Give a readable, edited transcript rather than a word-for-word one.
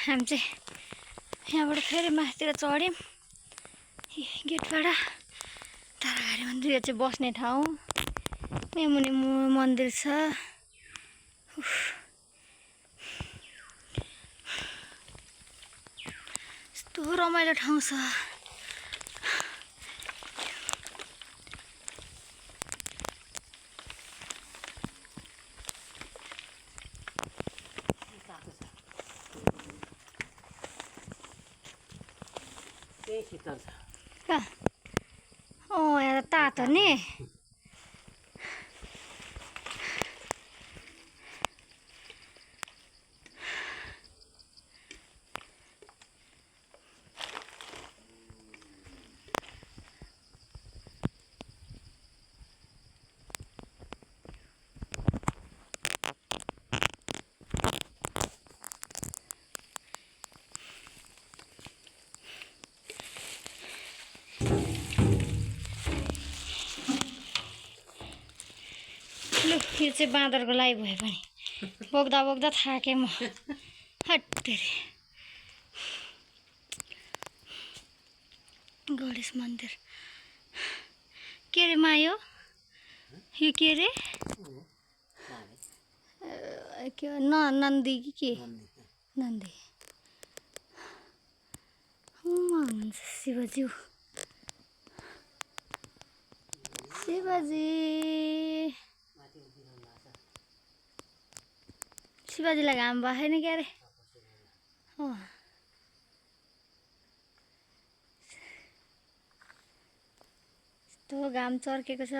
हामी चाहिँ यहाँबाट फेरि माथितिर चढ्यौँ गेटबाट। ताराघारी मन्दिर यो चाहिँ बस्ने ठाउँ। यहाँ मुनि मन्दिर छ। यस्तो रमाइलो ठाउँ छ। कहाँ? यहाँ त तातो नि। यो चाहिँ बाँदरको लागि भयो पनि बोक्दा बोक्दा थाकेँ म। हट्टेरी गणेश मन्दिर के अरे मायो यो के अरे के नन्दी कि के नन्दी हुनुहुन्छ शिवजी। शिवजीलाई घाम भएको छैन क्या अरे। यस्तो घाम चर्केको छ।